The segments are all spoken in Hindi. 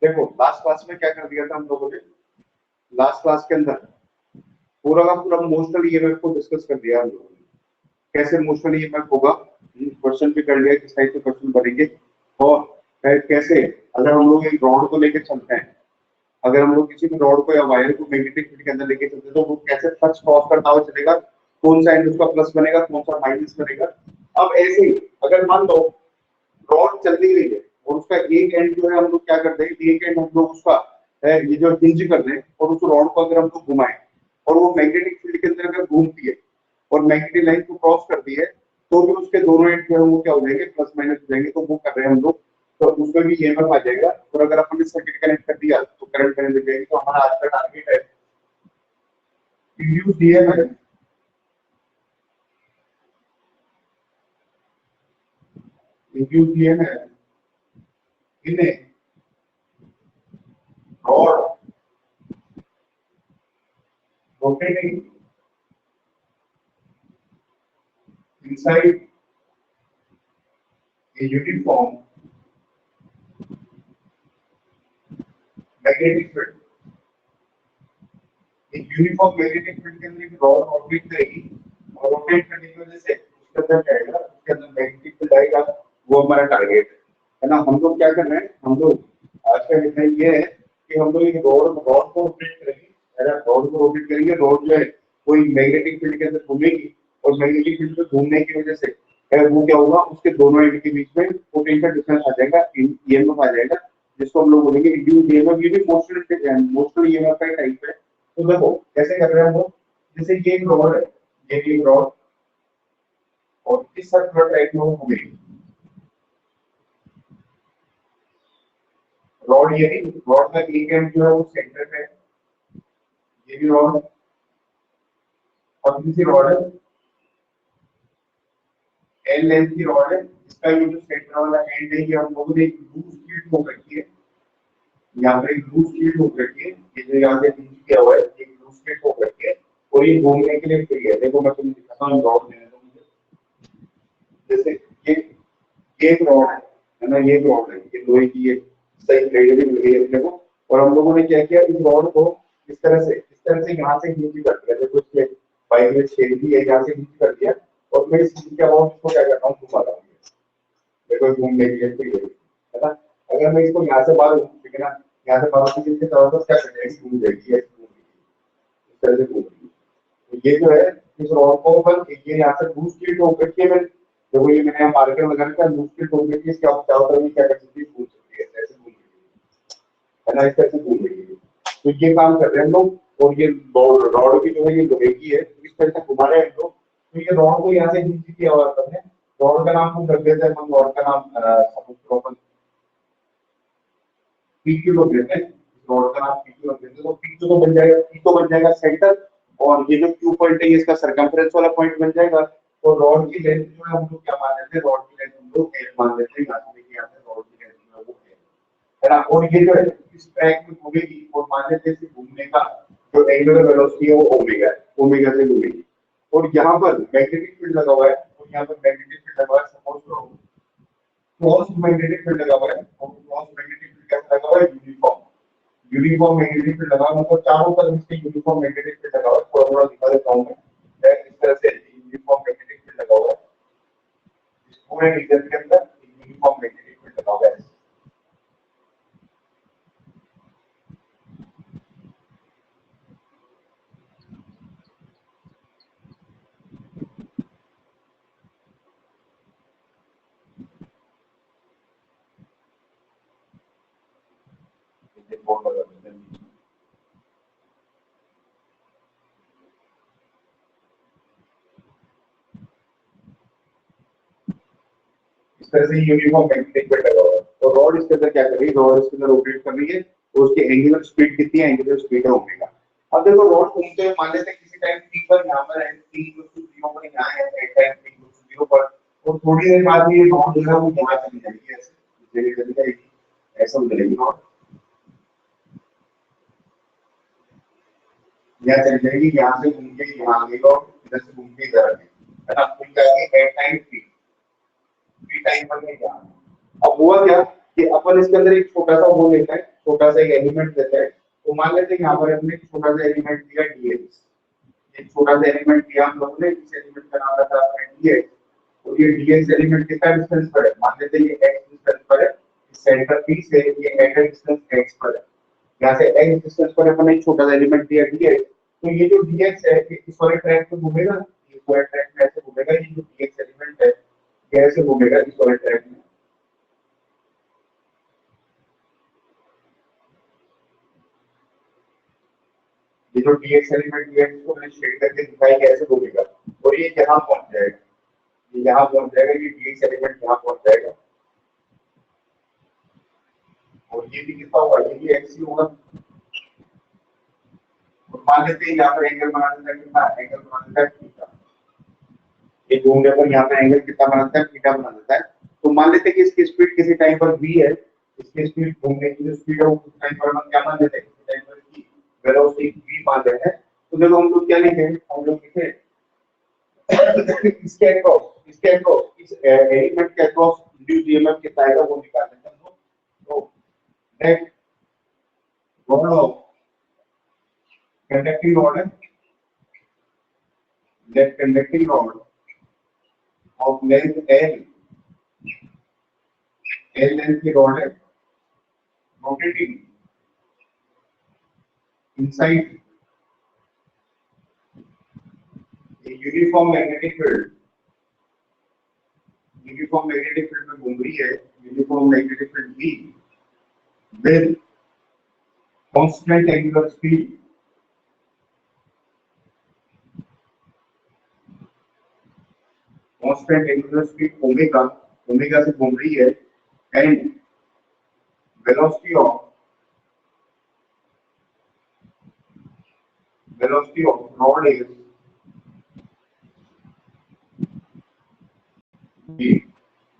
देखो लास्ट क्लास में क्या कर दिया था हम लोगों ने, लास्ट क्लास के अंदर पूरा का पूरा मोशनल ईएमएफ को डिस्कस कर दिया हम लोगों ने। कैसे मोशनल ईएमएफ होगा, क्वेश्चन भी कर लिया किस टाइप के क्वेश्चन बनेंगे, और कैसे अगर हम लोग एक रॉड को लेकर चलते हैं, अगर हम लोग किसी भी रॉड को या वायर को मैग्नेटिक फील्ड के अंदर लेके चलते हैं तो वो कैसे फ्लक्स क्रॉस करता हुआ चलेगा, कौन सा एंड उसका प्लस बनेगा कौन सा माइनस बनेगा। अब ऐसे ही अगर मान लो रॉड चल नहीं रही है और उसका एक एंड जो है हम लोग क्या करते हैं, एक एंड हम लोग उसका ये जो हिंज कर दें और उस रॉड को अगर हम लोग घुमाएं और वो मैग्नेटिक फील्ड के अंदर अगर घूमती है और मैग्नेटिक लाइन को क्रॉस करती है तो भी उसके दोनों एंड जो है वो क्या हो जाएंगे, प्लस माइनस हो जाएंगे। तो वो कर रहे हैं हम लोग, तो उसमें भी ईएमएफ आ जाएगा। और अगर अपन ने सर्किट कनेक्ट कर दिया तो करंट करंट लग जाएगी। तो हमारा आज का टारगेट है induced EMF, induced EMF in A rod rotating inside a uniform magnetic field। एक यूनिफॉर्म मैग्नेटिक फील्ड के अंदर एक रॉड ऑर्बिट करेगी और रोटेट करने की वजह से उसके अंदर जाएगा, उसके अंदर मैग्नेटिक फील्ड आएगा। वो हमारा टारगेट है ना। हम लोग क्या कर रहे हैं, हम लोग आज का विषय ये है कि हम लोग एक रॉड रॉड को रोटेट करेंगे। अगर रॉड को रोटेट करेंगे, रॉड जो है कोई मैग्नेटिक फील्ड के अंदर घूमेगी और मैग्नेटिक फील्ड में घूमने की वजह से वो क्या होगा, उसके दोनों एंड के बीच में पोटेंशियल डिफरेंस आ जाएगा, ईएमएफ आ जाएगा, जिसको हम लोग बोलेंगे इंड्यूस्ड ईएमएफ। ये भी मोशनल ईएमएफ का टाइप है। तो देखो कैसे कर रहे हैं हम लोग, जैसे ये एक रॉड है, ये एक रॉड और इस सर्कुलर टाइप में हो गई रॉड। ये नहीं, रॉड का एक एंड जो है वो सेंटर पे है, ये भी रॉड और दूसरी रॉड है, एल लेंथ की रॉड है। इसका ये जो सेंटर वाला एंड है ये हम लोगों ने एक लूज शीट हो रखी है, यहाँ पे एक लूज शीट हो रखी है। ये जो यहाँ से नीचे किया हुआ है एक लूज शीट हो रखी है और ये घूमने के लिए फ्री है। देखो मैं तुम्हें दिखाता हूँ रॉड लेने दो मुझे। जैसे ये एक रॉड है ना, ये रॉड है, ये लोहे की, ये सही ग्रेड भी मिल गई है अपने को। और हम लोगों ने क्या किया, इस रॉड को इस तरह से यहाँ से नीचे कर दिया। देखो इसके बाइक में छेद भी है, यहाँ से नीचे कर दिया और मैं इस नीचे अबाउट इसको क्या करता हूँ, घुमा रहा हूँ। देखो घूमने के लिए फ्री है ना। अगर मैं इसको यहाँ से बाहर, ठीक है ना, यहाँ से बाहर की तरह तो क्या करेगा, घूम जाएगी, इस तरह से घूम जाएगी। तो ये जो है इस रॉड को अपन ये यहाँ से लूज शीट हो करके मैं, देखो ये मैंने मार्कर लगा रखा है, लूज शीट हो करके इसके आप चारों तरफ क्या कर सकती है, घूम सकती है, ऐसे घूम सकती है ना, इस तरह से घूम रही है। तो ये काम कर रहे हैं हम लोग। और ये रॉड की जो है ये लोहे की है, तो इस तरह से घुमा रहे हैं हम लोग। तो ये रॉड को यहाँ से नीचे किया हुआ है, रॉड का नाम हम रख देते हैं, हम रॉड का नाम सपोज पीक्यू रख देते हैं, रॉड का नाम पीक्यू रख देते हैं। तो पीक्यू तो बन जाएगा, पी तो बन जाएगा सेंटर और ये जो क्यू पॉइंट है ये इसका सर्कम्फ्रेंस वाला पॉइंट बन जाएगा। तो रॉड की लेंथ जो है हम लोग क्या मान लेते हैं, रॉड की लेंथ हम लोग एल मान लेते हैं। यहाँ से देखिए यहाँ से रॉड की लेंथ जो है वो है ना। और ये जो है इस ट्रैक में घूमेगी और मान लेते हैं घूमने का जो एंगुलर वेलोसिटी है वो ओमेगा है, ओमेगा से घूमेगी। और यहाँ पर मैग्नेटिक फील्ड लगा हुआ है और यहाँ पर मैग्नेटिक फील्ड लगा हुआ है, सपोज करो क्रॉस मैग्नेटिक फील्ड लगा हुआ है। और क्रॉस मैग्नेटिक फील्ड कैसा लगा हुआ है, यूनिफॉर्म, यूनिफॉर्म मैग्नेटिक फील्ड लगा हुआ है। मतलब चारों तरफ इसके यूनिफॉर्म मैग्नेटिक फील्ड लगा हुआ है। थोड़ा थोड़ा दिखा देता हूं मैं, इस तरह से यूनिफॉर्म मैग्नेटिक फील्ड लगा हुआ है इस पूरे रीजन के अंदर, यूनिफॉर्म मैग्नेटिक फील्ड लगा हुआ है। इस तरह से यूनिफॉर्म मैग्नेटिक फील्ड लगा हुआ है। तो रॉड इसके अंदर क्या कर रही है, रॉड इसके अंदर रोटेट कर रही है और उसकी एंगुलर स्पीड कितनी है, एंगुलर स्पीड है ओमेगा। अब देखो रॉड घूमते हुए मान लेते हैं किसी टाइम टी पर यहाँ पर है, टी इक्वल टू 0 पर यहाँ है, at time t equal to 0 पर, और थोड़ी देर बाद ये रॉड जो है वो यहाँ चली जाएगी, ऐसे चली जाएगी, ऐसा हो जाएगी रॉड यहाँ चली जाएगी, यहाँ से घूम के यहाँ आ गई रॉड, इधर से घूम के इधर आ गई, है ना। फिर जाएगी at time t, t time पर नहीं जाना। अब हुआ क्या कि अपन इसके अंदर एक छोटा सा वो लेते हैं, छोटा सा एलिमेंट देता है, तो मान लेते हैं यहाँ पर हमने एक छोटा सा एलिमेंट दिया dx, एक छोटा सा एलिमेंट दिया हम लोगों ने, इस एलिमेंट का नाम रखा हमने dx, तो ये dx एलिमेंट कितना डिस्टेंस पर है, मान लेते हैं ये x डिस्टेंस पर है, इस सेंटर पी से ये एट डिस्टेंस x पर है, यहाँ से x डिस्टेंस पर हमने एक छोटा सा एलिमेंट दिया dx, तो ये जो dx है ये इस वाले ट्रैक पे घूमेगा, ये वाले ट्रैक में ऐसे घूमेगा, ये जो dx एलिमेंट है ये ऐसे घूमेगा इस वाले ट्रैक में, ये जो dx एलिमेंट दिया है इसको मैंने शेड करके दिखाई कैसे घूमेगा, और ये यहाँ पहुंच जाएगा, ये यहाँ पहुंच जाएगा, ये dx एलिमेंट यहाँ पहुंच जाएगा, और ये भी कितना होगा, ये भी x ही होगा। तो मान लेते हैं यहाँ पर एंगल बना देता है, कितना एंगल बना देता है थीटा, ये घूमने पर यहाँ पे एंगल कितना बना देता है, थीटा बना देता है। तो मान लेते हैं कि इसकी स्पीड किसी टाइम पर v है, इसकी स्पीड घूमने की जो स्पीड है वो किस टाइम पर हम क्या मान लेते हैं, किसी टाइम पर की वेलोसिटी v मान लेते हैं। तो देखो हम लोग क्या लिखे, हम लोग लिखे इसके अक्रॉस इस एलिमेंट के अक्रॉस इंड्यूस्ड ईएमएफ कितना आएगा वो निकालने का हम लोग। तो net rod of conducting rod है, let conducting rod of length L length की रॉड है, rotating inside a uniform magnetic field, uniform magnetic field में घूम रही है, uniform magnetic field B with constant angular speed, constant angular speed omega, omega से घूम रही है, and velocity of rod is v,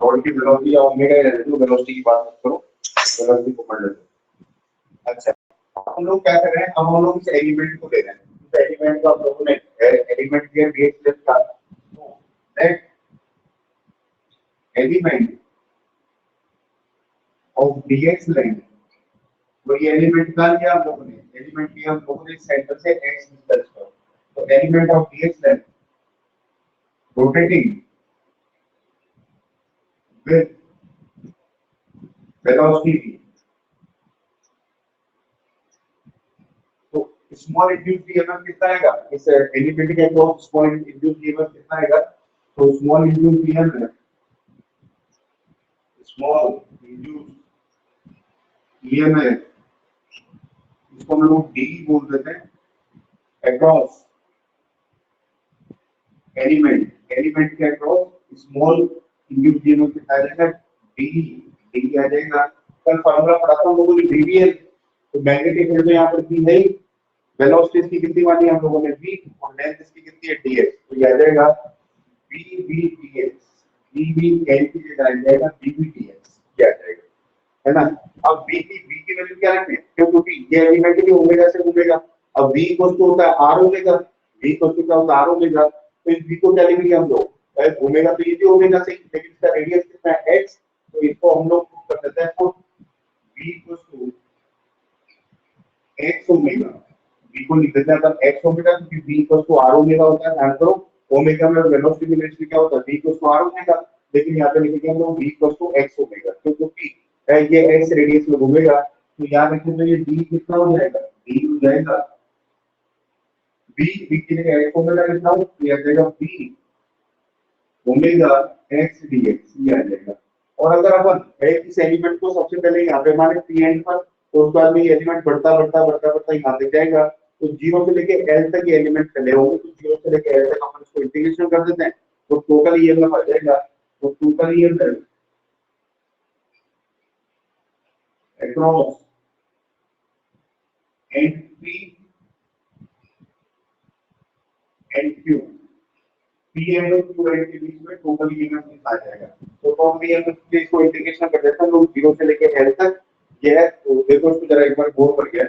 rod की वेलोसिटी या ओमेगा ही रहती है, वेलोसिटी की बात मत करो, वेलोसिटी को पढ़ लेते। अच्छा हम लोग क्या कर रहे हैं, अब हम लोग इस एलिमेंट को ले रहे हैं, इस एलिमेंट को हम लोगों ने एलिमेंट दिया dx प्लस का, तो that element of dx length, तो ये एलिमेंट का लिया हम लोगों ने, एलिमेंट लिया हम लोगों ने सेंटर से x डिस्टेंस पर, तो element of dx length rotating with velocity, तो स्मॉल इंड्यूस्ड ईएमएफ कितना आएगा, इस एलिमेंट के अक्रॉस स्मॉल इंड्यूस्ड ईएमएफ कितना आएगा, तो small induced EMF, small induced EMF इसको हम लोग डी बोल देते हैं, अक्रॉस एलिमेंट के अक्रॉस स्मॉल इंड्यूस्ड ईएमएफ कितना आ जाएगा, डी डी आ जाएगा। कल फार्मूला पढ़ा था हम लोगों ने डीवीएल, तो मैग्नेटिक फील्ड में यहाँ पर भी है, वेलोसिटी इसकी कितनी मानी हम लोगों ने v, और लेंथ इसकी कितनी है dx, तो ये आ जाएगा v v dx, v v l की जगह आ जाएगा v v dx, क्या आ जाएगा, है ना। अब v की वैल्यू क्या रखें, क्योंकि ये एलिमेंट भी ओमेगा से घूमेगा, अब v इक्वल टू होता है r omega, v equal to क्या होता है r ओमेगा, तो इस v को क्या लिखेंगे हम लोग, घूमेगा तो ये भी ओमेगा से, लेकिन इसका रेडियस कितना है x, तो इसको हम लोग कर देते हैं तो v equal to x omega, v को लिख देते हैं अपन x ओमेगा, क्योंकि v equal to r omega होता है, ध्यान करो ओमेगा में वेलोसिटी वेलोसिटी क्या होता है, v equal to r omega, लेकिन यहाँ पे लिखेंगे हम लोग v equal to x omega, क्योंकि ये x रेडियस में घूमेगा, तो याद रखिए तो ये d कितना हो जाएगा, d हो जाएगा v की जगह x ओमेगा लिखना हो तो यह जाएगा v ओमेगा x dx, ये आ जाएगा। और अगर अपन इस एलिमेंट को सबसे पहले यहाँ पे माने p एंड पर, तो उसके बाद में ये एलिमेंट बढ़ता यहाँ तक जाएगा, तो जीरो से लेके l तक ये एलिमेंट चले होंगे, तो जीरो से लेके l तक अपन इसको इंटीग्रेशन कर देते हैं, तो टोटल ईएमएफ आ जाएगा, तो total EMF across and p and q, p and q and के बीच में टोटल ईएमएफ कितना आ जाएगा, तो टोटल ईएमएफ के इसको इंटीग्रेशन कर देते हैं लोग जीरो से लेके l तक, ये है। तो देखो इसको जरा एक बार गौर करिए,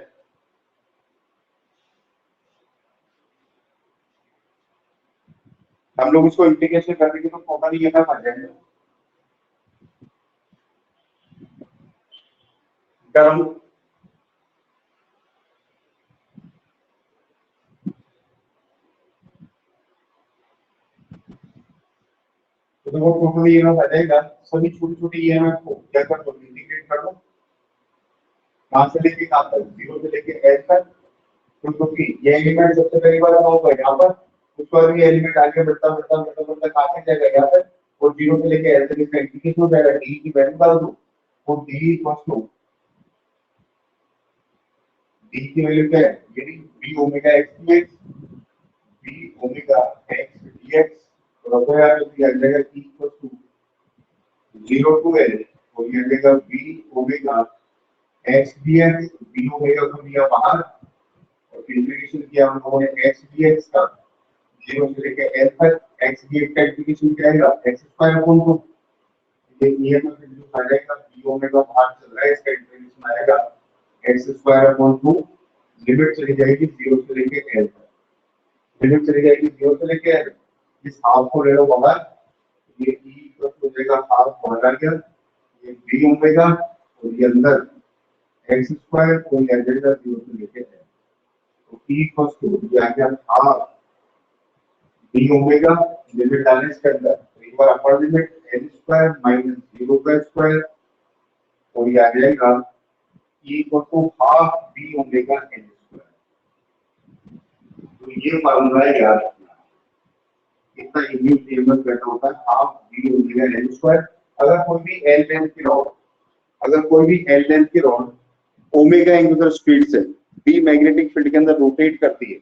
हम लोग इसको इंटीग्रेशन कर देंगे तो टोटल ईएमएफ आ जाएगा, अगर हम तो वो टोटल ईएमएफ आ जाएगा। सभी छोटी छोटी ईएमएफ को क्या कर दो, इंटीग्रेट कर दो, कहां से लेके कहां तक, 0 से लेके एल तक। तो क्योंकि ये एलिमेंट सबसे पहली बार होगा यहाँ पर, उसके बाद ये एलिमेंट आगे बढ़ता बढ़ता बढ़ता बढ़ता कहां तक जाएगा यहाँ तक, और 0 से लेके एल तक इसका इंटीग्रेशन हो जाएगा। डी की वैल्यू डाल दो, और डी इक्वल्स टू, डी की वैल्यू क्या है, ये b omega x dx, b omega x dx, और अब यार तो दिया जाएगा t equals to 0 to l, और ये देगा b omega x dx, b omega को दिया बाहर, और इंटीग्रेशन किया हम लोगों ने एक्स डीएक्स का 0 से लेके एल तक। एक्स डीएक्स का इंटीग्रेशन क्या आएगा, एक्स स्क्वायर अपॉन 2, ये ईएमएफ इंड्यूस आ जाएगा, बी ओमेगा बाहर चल रहा है, इसका इंटीग्रेशन आएगा एक्स स्क्वायर अपॉन 2, लिमिट चली जाएगी 0 से लेके एल तक, लिमिट चली जाएगी 0 से लेके एल, इस हाफ को ले लो बाहर, ये e इक्वल हो जाएगा हाफ बाहर आ गया, ये बी ओमेगा, और ये अंदर एक्स स्क्वायर, और ये आ जाएगा 0 से लेके एल, तो e इक्वल टू ये आ गया हाफ बी ओमेगा, लिमिट डालने इसके अंदर, तो एक बार upper limit L square minus 0 का स्क्वायर, और ये आ जाएगा e equal to half B omega L square. तो ये फार्मूला है याद रखना, इतना यूनिट ईएमएफ कहता होता है half B omega L square. अगर कोई भी एल लेंथ की रॉड, अगर कोई भी एल लेंथ की रॉड ओमेगा एंगुलर स्पीड से बी मैग्नेटिक फील्ड के अंदर रोटेट करती है,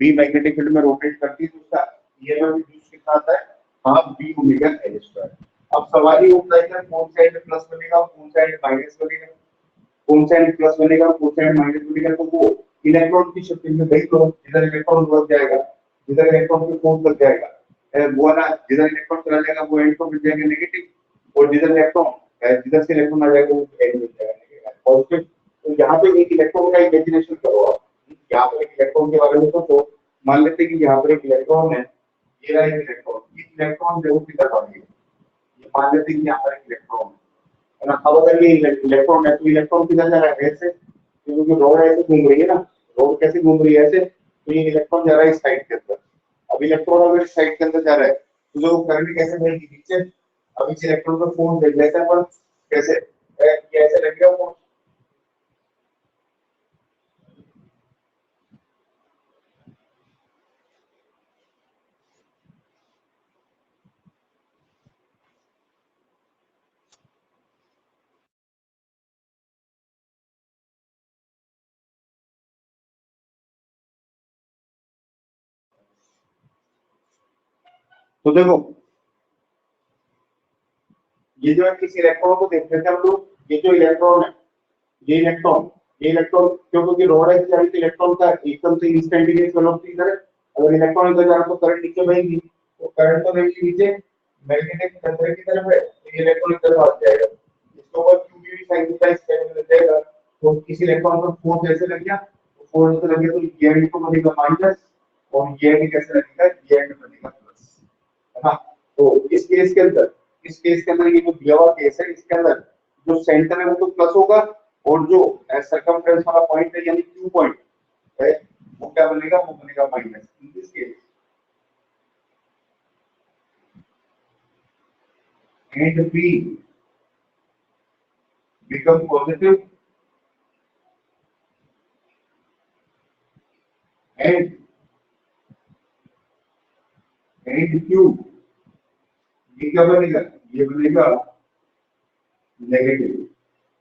बी मैग्नेटिक फील्ड में रोटेट करती है, तो उसका ईएमएफ इंड्यूस कितना आता है, half B omega L square. अब सवाल ये उठता है कि कौन साइड प्लस बनेगा, कौन साइड माइनस बनेगा, कौन साइड प्लस बनेगा, कौन साइड माइनस बनेगा, तो वो इलेक्ट्रॉन की शिफ्टिंग में देख लो, जिधर इलेक्ट्रॉन लग जाएगा, जिधर इलेक्ट्रॉन पे फोर्स लग जाएगा, वो ना जिधर इलेक्ट्रॉन चला जाएगा वो एंड को मिल जाएगा नेगेटिव, और जिधर इलेक्ट्रॉन जिधर से इलेक्ट्रॉन आ जाएगा वो एंड मिल जाएगा पॉजिटिव। तो यहाँ पे एक इलेक्ट्रॉन का इमेजिनेशन करो आप, यहाँ पर एक इलेक्ट्रॉन के बारे में सोचो, मान लेते हैं कि यहाँ पर एक इलेक्ट्रॉन है, ये रहा एक इलेक्ट्रॉन, इस इलेक्ट्रॉन जो की तरफ आ गया, ये मान लेते हैं कि यहाँ पर एक इलेक्ट्रॉन है ना। अब अगर ये इलेक्ट्रॉन है तो इलेक्ट्रॉन किधर जा रहा है, ऐसे, क्योंकि रोड ऐसे घूम रही है ना, रोड कैसे घूम रही है ऐसे, तो ये इलेक्ट्रॉन जा रहा है इस साइड के अंदर। अब इलेक्ट्रॉन अगर इस साइड के अंदर जा रहा है तो जो करंट कैसे बहेगी नीचे, अब इस इलेक्ट्रॉन को फोर्स देख लेते हैं पर कैसे, ये ऐसे लग गया फोर्स, तो देखो ये जो है किसी इलेक्ट्रॉन को देख लेते हैं हम लोग, ये जो इलेक्ट्रॉन है, ये इलेक्ट्रॉन, ये इलेक्ट्रॉन क्योंकि रोड है तो इलेक्ट्रॉन का एकदम से इंस्टेंटेनियस वेलोसिटी इधर है, अगर इलेक्ट्रॉन इधर जा रहा है तो करंट नीचे बहेगी, तो करंट तो नहीं नीचे मैग्नेटिक सेंटर की तरफ है, तो ये इलेक्ट्रॉन इधर भाग जाएगा, इसके ऊपर क्यू भी साइन थीटा इस साइड में लग जाएगा, तो किसी इलेक्ट्रॉन पर फोर्स ऐसे लग गया, तो फोर्स ऐसे लगे तो ये एंड को बनेगा माइनस, और ये एंड कैसे लगेगा, ये एंड बनेगा प्लस, है ना। तो इस केस के अंदर, इस केस के अंदर ये जो दिया हुआ केस है, इसके अंदर जो सेंटर है वो तो प्लस होगा, और जो सरकमफ्रेंस वाला पॉइंट है यानी क्यू पॉइंट है, वो क्या बनेगा, वो बनेगा minus. In this case and be become positive and Q, ये क्या बनेगा, ये बनेगा नेगेटिव।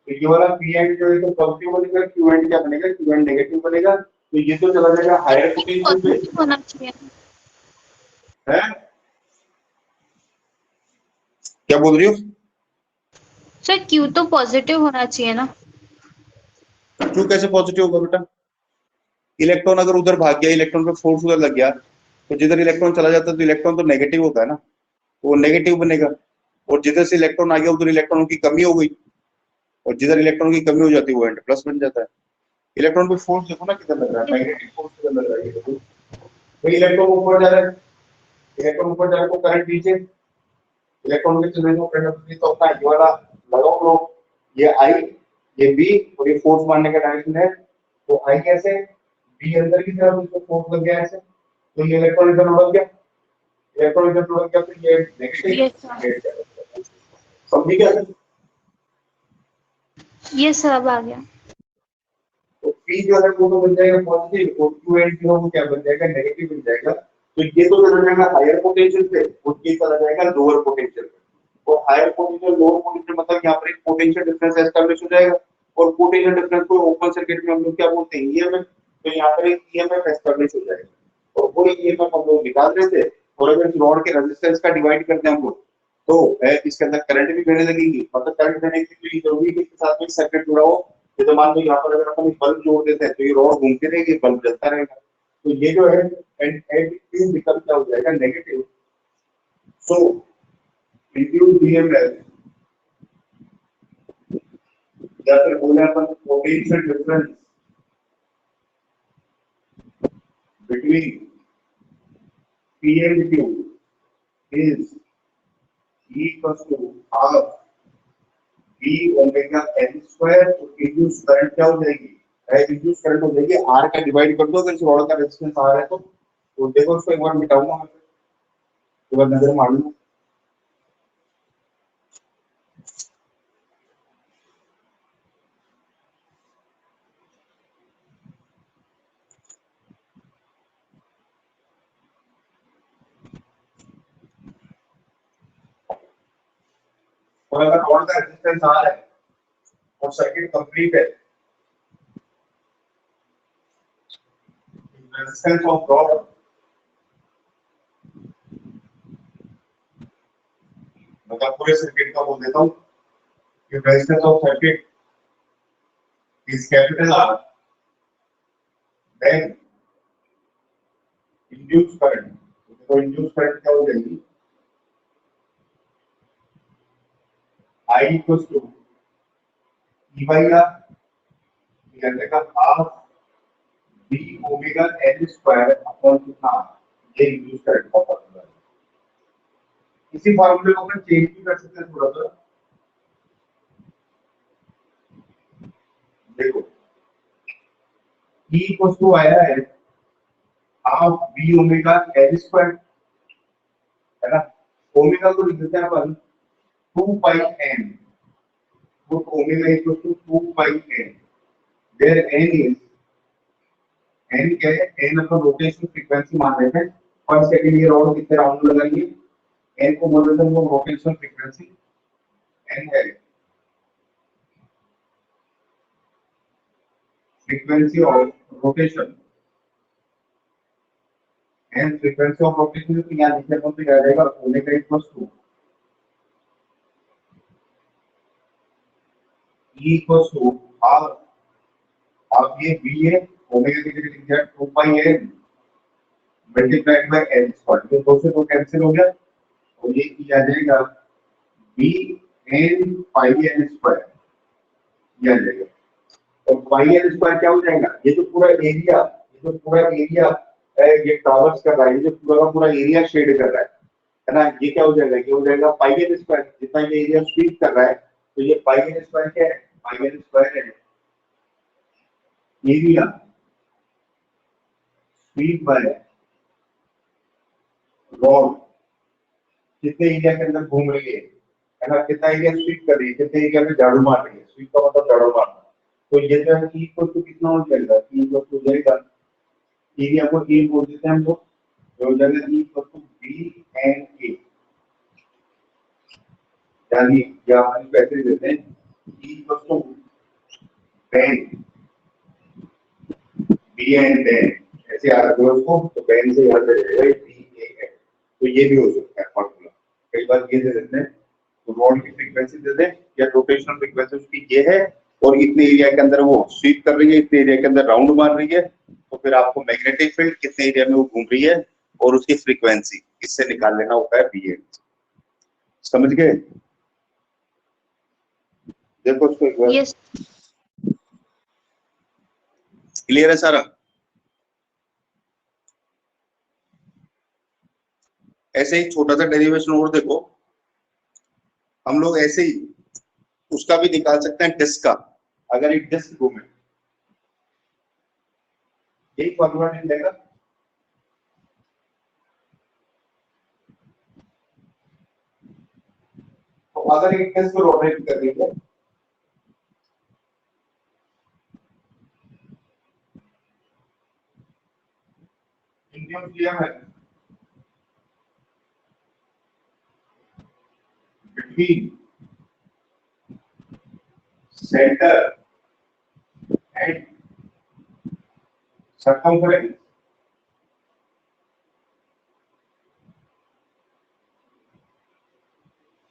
तो ये वाला पी एंड जो है तो पॉजिटिव बनेगा, क्यू एंड क्या बनेगा, क्यू एंड नेगेटिव बनेगा, तो ये तो चला जाएगा हायर पोटेंशियल पे, होना चाहिए है क्या बोल रही हो सर, क्यू तो पॉजिटिव होना चाहिए ना। क्यों, कैसे पॉजिटिव होगा बेटा, इलेक्ट्रॉन अगर उधर भाग गया, इलेक्ट्रॉन पे फोर्स उधर लग गया, तो जिधर इलेक्ट्रॉन चला जाता है तो इलेक्ट्रॉन तो नेगेटिव होता है ना, तो वो नेगेटिव बनेगा, और जिधर से इलेक्ट्रॉन आ गया उधर इलेक्ट्रॉनों की कमी हो गई, और जिधर इलेक्ट्रॉन की कमी हो जाती है वो एंड प्लस बन जाता है। इलेक्ट्रॉन पे फोर्स देखो ना किधर लग रहा है, मैग्नेटिक फोर्स किधर लग रहा है, ये देखो, तो इलेक्ट्रॉन ऊपर जा रहा है, इलेक्ट्रॉन ऊपर जा रहा है तो करंट नीचे, इलेक्ट्रॉन के चलने को करंट तो अपना ये वाला लगाओ लो, ये आई, ये बी, और ये फोर्स मारने का डायरेक्शन है, तो आई कैसे, बी अंदर की तरफ उसको फोर्स लग गया ऐसे, तो ये इलेक्ट्रॉन इधर उड़ गया, इलेक्ट्रॉन का प्रोडक्ट क्या फिर ये नेगेटिव यस सर, समझी क्या है? यस सर, अब आ गया। तो P जो है वो तो बन जाएगा पॉजिटिव और Q एंड जो है वो क्या बन जाएगा नेगेटिव बन जाएगा। तो ये तो चला जाएगा हायर पोटेंशियल पे और ये चला जाएगा लोअर पोटेंशियल पे। और हायर पोटेंशियल लोअर पोटेंशियल मतलब यहाँ पर एक पोटेंशियल डिफरेंस एस्टैब्लिश हो जाएगा और पोटेंशियल डिफरेंस को ओपन सर्किट में हम लोग क्या बोलते हैं ईएमएफ। तो यहाँ पर एक ईएमएफ एस्टैब्लिश हो जाएगा और वो ईएमएफ हम लोग निकाल रहे थे और अगर इस रॉड के रेजिस्टेंस का डिवाइड करते हैं हम लोग तो इसके अंदर करंट भी बहने लगेगी। मतलब करंट बहने के लिए जरूरी है कि इसके साथ में सर्किट जुड़ा हो। ये तो मान लो यहाँ पर अगर अपन एक बल्ब जोड़ देते हैं तो ये रॉड घूमती रहेगी बल्ब जलता रहेगा। तो ये जो है एंड विकल्प क्या हो जाएगा नेगेटिव। सो इंड्यूस ईएमएफ या फिर बोले अपन potential difference between P and Q is equals to half V omega N square. तो इंड्यूस करंट क्या हो जाएगी इंड्यूस करंट हो जाएगी R का डिवाइड कर दो अगर इस रॉड का रेजिस्टेंस R है तो देखो उसको एक बार मिटाऊंगा मैं एक बार नजर मार लो। और अगर रॉड का रेजिस्टेंस R है और सर्किट कंप्लीट है रेजिस्टेंस ऑफ रॉड मतलब पूरे सर्किट का बोल देता हूँ कि resistance of circuit is capital R then induce current. तो इंड्यूस करंट क्या हो जाएगी I equals to E by R यानी का half V omega N square upon कितना ये इंड्यूस करंट का फॉर्मूला है। इसी फॉर्मूले को अपन चेंज भी कर सकते हैं थोड़ा सा। देखो E इक्वल्स टू आया है half V omega N square है ना। ओमेगा को लिख देते हैं अपन 2 पाई n। तो omega equals to 2 pi n where n is n क्या है n अपन रोटेशन फ्रीक्वेंसी मान लेते हैं पर सेकंड ये राउंड कितने राउंड लगाएंगे n को बोल देते हैं हम रोटेशन फ्रीक्वेंसी n है frequency of rotation n frequency of rotation तो यहाँ लिखने पर तो आ जाएगा omega equals to e equals to half अब ये v है ओमेगा की जगह लिख दिया 2 pi n multiplied by n square. तो दो से दो कैंसिल हो गया और ये किया जाएगा v n पाई n स्क्वायर किया जाएगा। और पाई n स्क्वायर क्या हो जाएगा ये जो पूरा एरिया ये टावर्स कर रहा है ये जो पूरा का पूरा एरिया शेड कर रहा है ना ये क्या हो जाएगा ये हो जाएगा पाई n स्क्वायर जितना ये एरिया स्वीप कर रहा है। तो ये पाई n स्क्वायर क्या है पाई n स्क्वायर है एरिया स्वीप बाय रॉड कितने एरिया के अंदर घूम रही है ना कितना एरिया स्वीप कर रही है कितने एरिया में झाड़ू मार रही है स्वीप का मतलब झाड़ू मारना। तो ये जो है ई को तो कितना हो जाएगा ई को तो जाएगा एरिया को ए बोल देते हैं हम लोग तो हो जाएगा ई को तो बी एंड ए यानी या हम पैसे देते हैं ई को तो बेन बी एंड बेन ऐसे याद रखो उसको तो बेन से याद रहेगा बी ए है। तो ये भी हो सकता है फॉर्मूला कई बार ये दे देते हैं तो रॉड की फ्रीक्वेंसी दे दें या रोटेशनल फ्रीक्वेंसी उसकी ये है और इतने एरिया के अंदर वो स्वीप कर रही है इतने एरिया के अंदर राउंड मार रही है। तो फिर आपको मैग्नेटिक फील्ड कितने एरिया में वो घूम रही है और उसकी फ्रीक्वेंसी इससे निकाल लेना होता है बी एंड। समझ गए? देखो उसको एक बार यस क्लियर है सारा। ऐसे ही छोटा सा डेरिवेशन और देखो हम लोग ऐसे ही उसका भी निकाल सकते हैं डिस्क का। अगर एक डिस्क घूमे यही फॉर्मूला नहीं देगा अगर एक डिस्क रोटेट कर रही है, इंडियन ईएमएफ है between center and circumference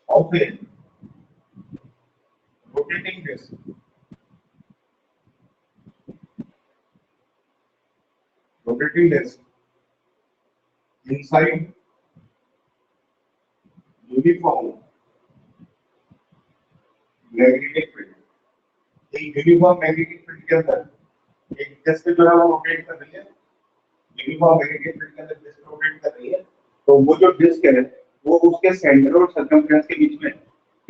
of a rotating disk. Rotating disk inside uniform magnetic field. एक यूनिफॉर्म मैग्नेटिक फील्ड के अंदर एक डिस्क जो है वो रोटेट कर रही है, यूनिफॉर्म मैग्नेटिक फील्ड के अंदर डिस्क रोटेट कर रही है, तो वो जो डिस्क है वो उसके सेंटर और सर्कमफ्रेंस के बीच में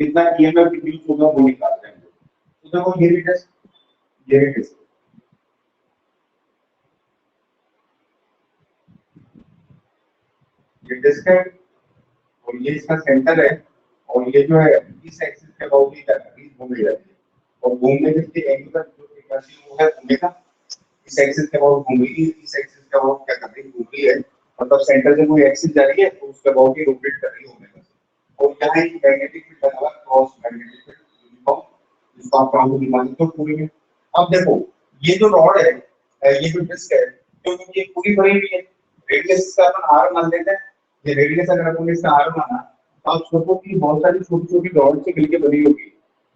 कितना ईएमएफ इंड्यूस होगा वो निकालते हैं। तो देखो ये भी डिस्क, ये भी डिस्क, ये डिस्क है और ये इसका सेंटर है, और ये जो है इस एक्सिस के अबाउट ही घूम रही है, और घूमने के एंगुलर जो फ्रीक्वेंसी वो है ओमेगा, इस एक्सिस के अबाउट घूम रही है, इस एक्सिस के अबाउट क्या कर रही है, घूम रही है, मतलब सेंटर से कोई एक्सिस जा रही है तो उसके अबाउट ही रोटेट कर रही है ओमेगा से। और यहाँ एक मैग्नेटिक फील्ड बना हुआ है, क्रॉस मैग्नेटिक फील्ड यूनिफॉर्म, जिसको आप काउंट भी मान सकते हो पूरे में। अब देखो ये जो रॉड है, ये जो डिस्क है, क्योंकि ये पूरी भरी हुई है, रेडियस का अपन आर मान लेते हैं, ये रेडियस अगर अपन इसका आर माना, तो आप सोचो कि बहुत सारी छोटी छोटी रॉड से मिलकर बनी होगी,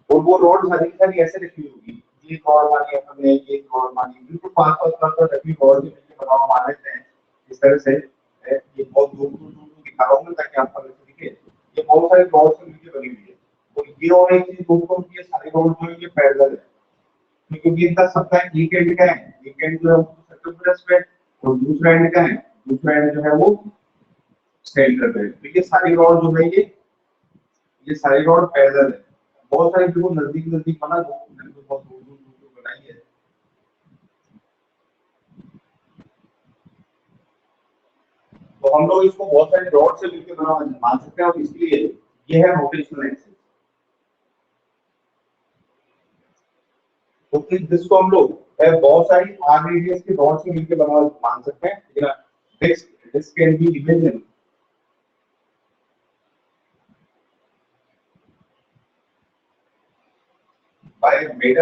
और वो रॉड सारी सारी ऐसे रखी होगी, ये रॉड मानी हमने, ये रॉड मानी, बिल्कुल पास पास पास पास रखी रॉड से मिलकर बना हुआ मान लेते हैं इस तरह से। ये बहुत दूर दूर दूर दिखा रहा हूँ मैं ताकि आपको दिखे, ये बहुत सारे रॉड से मिलकर बनी हुई है। और ये और एक चीज दोस्तों, ये सारे रॉड जो है ये पैरेलल है, क्योंकि इनका सबका एक एंड का है, एक एंड जो है वो सर्कमफ्रेंस पे, और दूसरा एंड का है, दूसरा एंड जो है वो सेंटर पे। तो ये सारी रॉड जो है ये सारी रॉड पैरेलल है, बहुत सारे बिल्कुल नजदीक नजदीक बना, बहुत दूर दूर दूर बनाई है। तो हम लोग इसको बहुत सारे रॉड से मिलकर बना मान सकते हैं, और इसलिए ये है रोटेशनल एक्सिस। तो इस जिसको हम लोग बहुत सारी आर रेडियस के रॉड से मिलकर बना मान सकते हैं। This can be imagine by made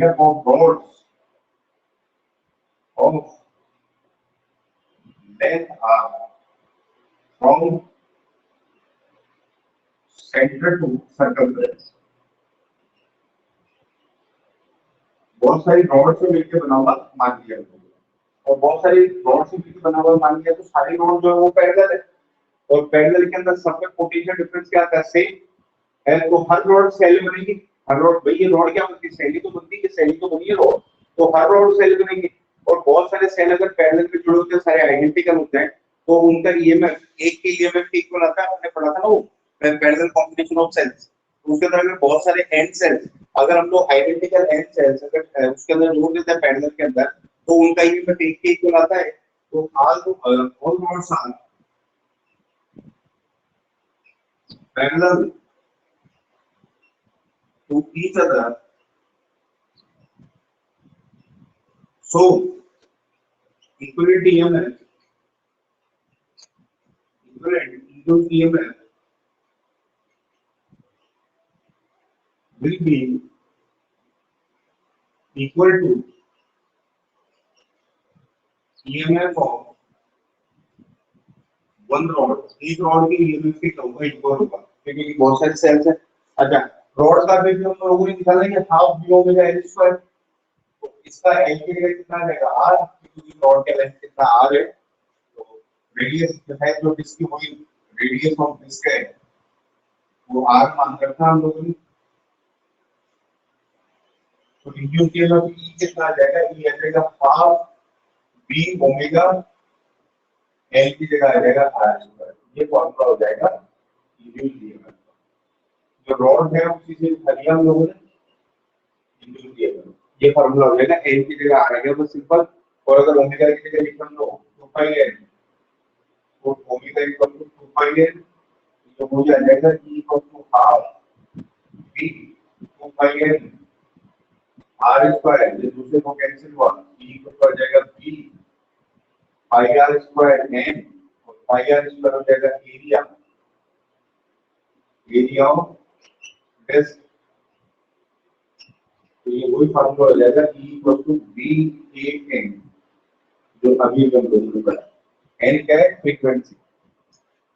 up of rods of length r from center to circumference। बहुत सारी रॉड से मिलकर बना हुआ मान लिया, और बहुत सारी रॉड से मिलकर बना हुआ मान लिया, तो सारी रॉड जो है वो पैरेलल है, और पैरेलल के अंदर सबका पोटेंशियल डिफरेंस क्या आता है, सेम है। तो हर रॉड सेल बनेगी, हर रॉड, भाई ये रॉड क्या बनती है, सेल तो बनती है, सेल तो बनी है रॉड, तो हर रॉड सेल बनेगी। और बहुत सारे सेल अगर पैरेलल में जुड़े होते हैं, सारे आइडेंटिकल होते हैं, तो उनका ईएमएफ एक के ईएमएफ के इक्वल आता है, हमने पढ़ा था ना वो पैरेलल कॉम्बिनेशन ऑफ सेल्स। उसके अंदर में बहुत सारे एंड सेल्स, अगर हम लोग आइडेंटिकल एंड सेल्स अगर उसके अंदर जोड़ देते हैं पैरेलल के अंदर, तो उनका ईएमएफ एक के इक्वल आता है। तो all rods are parallel to each other, so equivalent EMF induced EMF will be equal to EMF of one rod। एक रॉड की EMF के होगा इक्वल होगा, क्योंकि बहुत सारे सेल्स हैं। अच्छा, रॉड का भी हम लोगों ने निकाला है कि half B omega L square, तो इसका एल की जगह कितना आ जाएगा आर, क्योंकि रॉड का लेंथ कितना आर है, तो रेडियस जो है जो डिस्क की वही रेडियस ऑफ डिस्क है वो आर मान रखा हम लोगों ने। तो इंड्यूस ईएमएफ ई कितना आ जाएगा, ई आ जाएगा हाफ बी ओमेगा एल की जगह आ जाएगा आर स्क्वायर। ये फॉर्मूला हो जाएगा इंड्यूस ईएमएफ। जो रॉड है उसी से लिया हम लोगों ने इंड्यूस ईएमएफ, ये फॉर्मूला हो जाएगा, एल की जगह आ गया बस सिंपल, और अगर ओमेगा की जगह लिखना तो पाई एल। तो omega equal to 2 pi N, तो मुझे आ जाएगा E equal to half V 2 pi N R square, ये दूसरे को कैंसिल हुआ, E इक्वल टू आ जाएगा V पाई R स्क्वायर N, और पाई R स्क्वायर हो जाएगा एरिया ऑफ डिस्क। तो ये वही फार्मूला हो जाएगा E equal to V A N, जो अभी हम लोग करा। N क्या है? फ्रीक्वेंसी।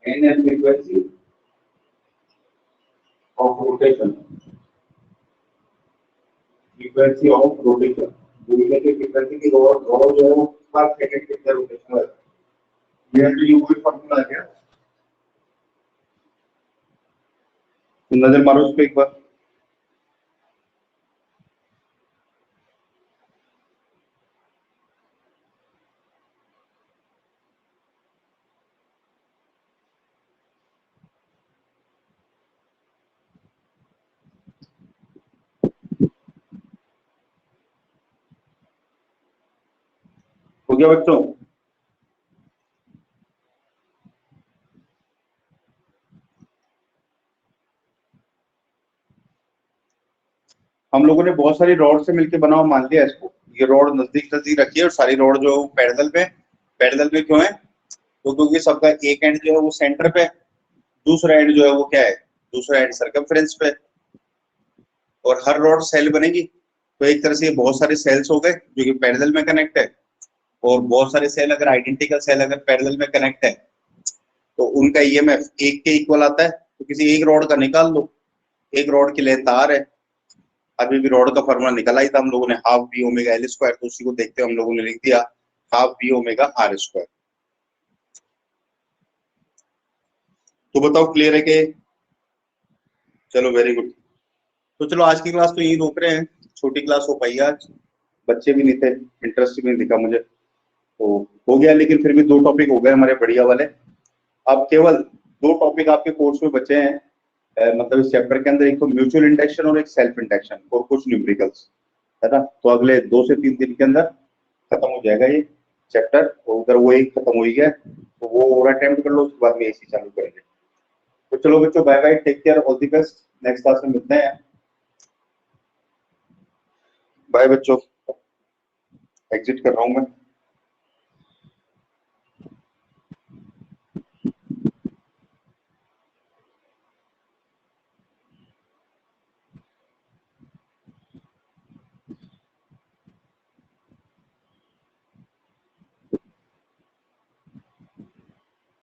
N है frequency of rotation, frequency of rotation, घूमने की फ्रीक्वेंसी की रॉड जो है वो पर सेकंड कितना रोटेशन है। ये तो ये वही फार्मूला है क्या? तो नजर मारो उस पे एक बार। हो गया बच्चों? हम लोगों ने बहुत सारी रॉड से मिलकर बना हुआ मान लिया इसको। ये रॉड नजदीक नजदीक रखी है और सारी रॉड जो है पैरेलल पे क्यों है? तो क्योंकि सबका एक एंड जो है वो सेंटर पे, दूसरा एंड जो है वो क्या है? दूसरा एंड सर्कमफ्रेंस पे। और हर रॉड सेल बनेगी, तो एक तरह से ये बहुत सारे सेल्स हो गए जो कि पैरेलल में कनेक्ट है। और बहुत सारे सेल अगर आइडेंटिकल सेल अगर पैरेलल में कनेक्ट है तो उनका ईएमएफ एक के इक्वल आता है। तो किसी एक रॉड का निकाल लो, एक रॉड की लेंथ आर है, अभी भी रॉड का फॉर्मूला निकला ही था हम लोगों ने, half V omega L square. तो उसी को देखते हुए हम लोगों ने लिख दिया half V omega R square. तो बताओ क्लियर है कि? चलो वेरी गुड। तो चलो आज की क्लास तो यही रोक रहे हैं, छोटी क्लास हो पाई आज, बच्चे भी नहीं थे, इंटरेस्ट भी नहीं दिखा मुझे, तो हो गया। लेकिन फिर भी 2 टॉपिक हो गए हमारे बढ़िया वाले। अब केवल 2 टॉपिक आपके कोर्स में बचे हैं, मतलब इस चैप्टर के अंदर, एक तो म्यूचुअल इंडक्शन और एक सेल्फ इंडक्शन और कुछ न्यूमेरिकल्स, है ना। तो अगले 2 से 3 दिन के अंदर खत्म हो जाएगा ये चैप्टर। और उधर वो एक खत्म हो ही गया, तो वो और अटेम्प्ट कर लो, उसके बाद में एसी चालू करेंगे। तो चलो बच्चों, bye bye, take care, all the best, next class में मिलते हैं। बाय बच्चों, एग्जिट कर रहा हूँ मैं।